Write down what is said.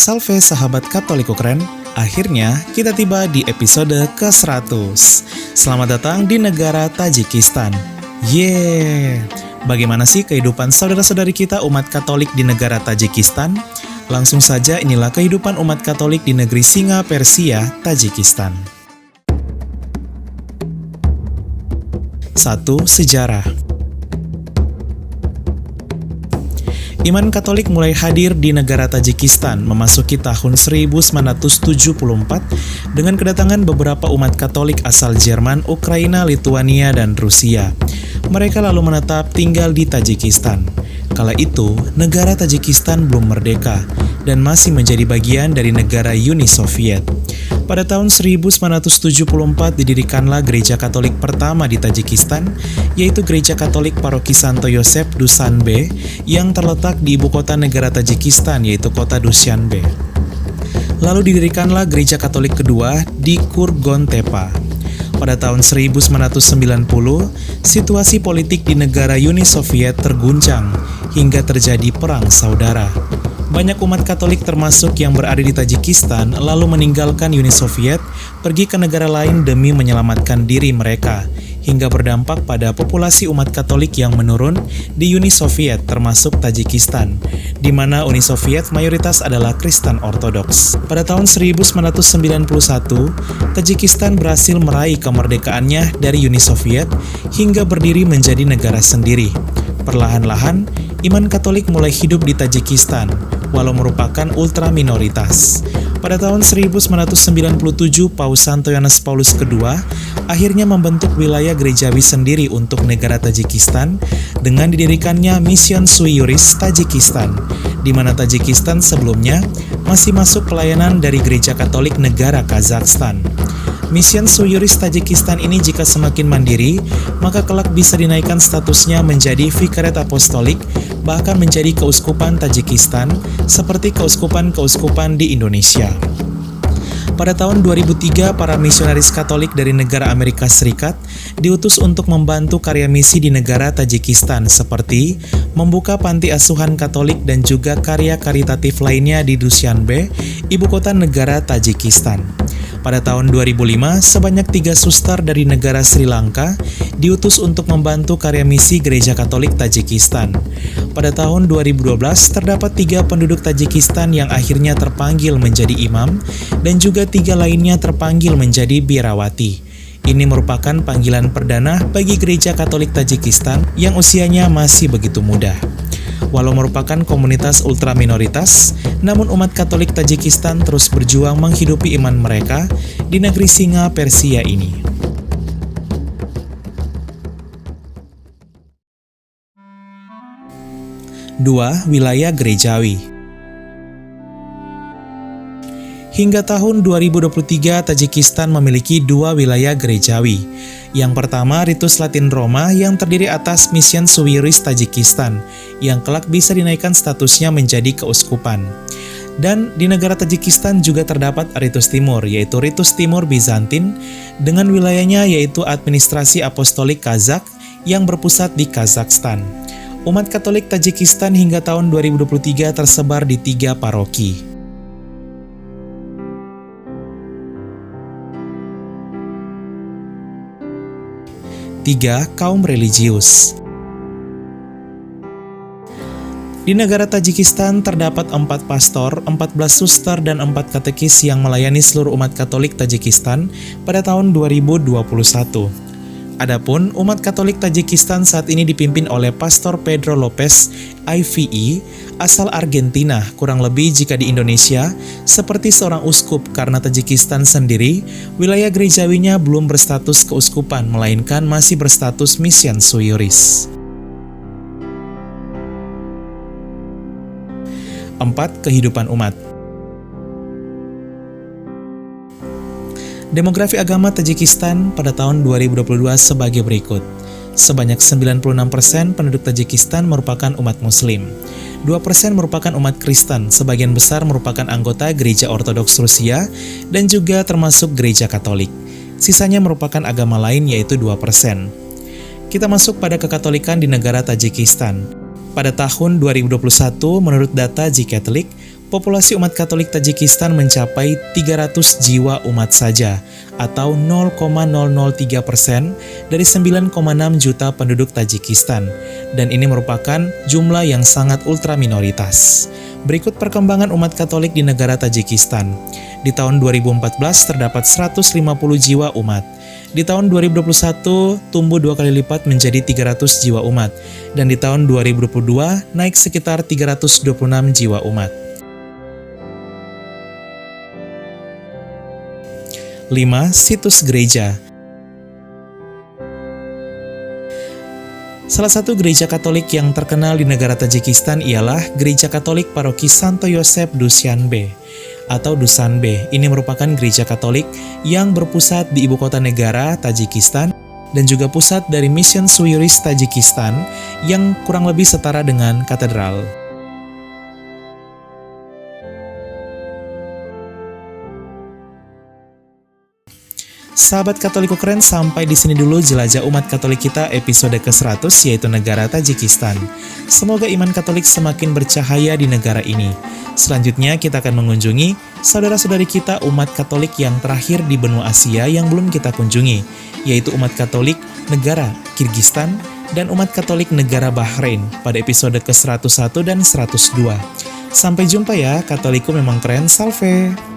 Salve sahabat Katoliko keren, akhirnya kita tiba di episode ke-100. Selamat datang di negara Tajikistan. Yeay! Bagaimana sih kehidupan saudara-saudari kita umat Katolik di negara Tajikistan? Langsung saja inilah kehidupan umat Katolik di negeri Singa Persia, Tajikistan. 1. Sejarah. Iman Katolik mulai hadir di negara Tajikistan memasuki tahun 1974 dengan kedatangan beberapa umat Katolik asal Jerman, Ukraina, Lituania, dan Rusia. Mereka lalu menetap tinggal di Tajikistan. Kala itu, negara Tajikistan belum merdeka dan masih menjadi bagian dari negara Uni Soviet. Pada tahun 1974 didirikanlah gereja Katolik pertama di Tajikistan, yaitu Gereja Katolik Paroki Santo Yosef Dushanbe yang terletak di ibu kota negara Tajikistan, yaitu kota Dushanbe. Lalu didirikanlah gereja Katolik kedua di Kurgontepa. Pada tahun 1990, situasi politik di negara Uni Soviet terguncang hingga terjadi perang saudara. Banyak umat Katolik termasuk yang berada di Tajikistan lalu meninggalkan Uni Soviet, pergi ke negara lain demi menyelamatkan diri mereka, hingga berdampak pada populasi umat Katolik yang menurun di Uni Soviet termasuk Tajikistan, di mana Uni Soviet mayoritas adalah Kristen Ortodoks. Pada tahun 1991, Tajikistan berhasil meraih kemerdekaannya dari Uni Soviet hingga berdiri menjadi negara sendiri. Perlahan-lahan, iman Katolik mulai hidup di Tajikistan, walau merupakan ultra minoritas. Pada tahun 1997, Paus Santo Yohanes Paulus II akhirnya membentuk wilayah gerejawi sendiri untuk negara Tajikistan dengan didirikannya Mission Sui Iuris Tajikistan, di mana Tajikistan sebelumnya masih masuk pelayanan dari gereja Katolik negara Kazakhstan. Mission Sui Iuris Tajikistan ini jika semakin mandiri, maka kelak bisa dinaikkan statusnya menjadi Vikariat Apostolik, bahkan menjadi keuskupan Tajikistan, seperti keuskupan-keuskupan di Indonesia. Pada tahun 2003, para misionaris Katolik dari negara Amerika Serikat diutus untuk membantu karya misi di negara Tajikistan, seperti membuka panti asuhan Katolik dan juga karya karitatif lainnya di Dushanbe, ibu kota negara Tajikistan. Pada tahun 2005, sebanyak 3 suster dari negara Sri Lanka diutus untuk membantu karya misi Gereja Katolik Tajikistan. Pada tahun 2012, terdapat 3 penduduk Tajikistan yang akhirnya terpanggil menjadi imam, dan juga 3 lainnya terpanggil menjadi biarawati. Ini merupakan panggilan perdana bagi Gereja Katolik Tajikistan yang usianya masih begitu muda. Walau merupakan komunitas ultra minoritas, namun umat Katolik Tajikistan terus berjuang menghidupi iman mereka di negeri Singa Persia ini. Dua, wilayah gerejawi. Hingga tahun 2023, Tajikistan memiliki 2 wilayah gerejawi. Yang pertama, Ritus Latin Roma yang terdiri atas Mission Sui Iuris Tajikistan, yang kelak bisa dinaikkan statusnya menjadi keuskupan. Dan di negara Tajikistan juga terdapat Ritus Timur, yaitu Ritus Timur Bizantin, dengan wilayahnya yaitu administrasi apostolik Kazakh yang berpusat di Kazakhstan. Umat Katolik Tajikistan hingga tahun 2023 tersebar di 3 paroki. 3. Kaum religius. Di negara Tajikistan terdapat 4 pastor, 14 suster, dan 4 katekis yang melayani seluruh umat Katolik Tajikistan pada tahun 2021. Adapun umat Katolik Tajikistan saat ini dipimpin oleh Pastor Pedro Lopez, IVE, asal Argentina, kurang lebih jika di Indonesia, seperti seorang uskup karena Tajikistan sendiri, wilayah gerejawinya belum berstatus keuskupan, melainkan masih berstatus Mission Sui Iuris. 4. Kehidupan umat. Demografi agama Tajikistan pada tahun 2022 sebagai berikut. Sebanyak 96% penduduk Tajikistan merupakan umat Muslim. 2% merupakan umat Kristen, sebagian besar merupakan anggota Gereja Ortodoks Rusia, dan juga termasuk Gereja Katolik. Sisanya merupakan agama lain yaitu 2%. Kita masuk pada kekatolikan di negara Tajikistan. Pada tahun 2021, menurut data G Catholic, Populasi umat Katolik Tajikistan mencapai 300 jiwa umat saja, atau 0,003% dari 9,6 juta penduduk Tajikistan, dan ini merupakan jumlah yang sangat ultra minoritas. Berikut perkembangan umat Katolik di negara Tajikistan. Di tahun 2014 terdapat 150 jiwa umat. Di tahun 2021 tumbuh 2 kali lipat menjadi 300 jiwa umat, dan di tahun 2022 naik sekitar 326 jiwa umat. 5. Situs gereja. Salah satu gereja Katolik yang terkenal di negara Tajikistan ialah Gereja Katolik Paroki Santo Yosef Dushanbe atau Dusanbe. Ini merupakan gereja Katolik yang berpusat di ibu kota negara Tajikistan dan juga pusat dari Mission Suyuris Tajikistan yang kurang lebih setara dengan katedral. Sahabat Katoliko keren, sampai di sini dulu jelajah umat Katolik kita episode ke-100 yaitu negara Tajikistan. Semoga iman Katolik semakin bercahaya di negara ini. Selanjutnya kita akan mengunjungi saudara-saudari kita umat Katolik yang terakhir di benua Asia yang belum kita kunjungi, yaitu umat Katolik negara Kirgistan dan umat Katolik negara Bahrain pada episode ke-101 dan 102. Sampai jumpa ya, Katoliku memang keren, salve!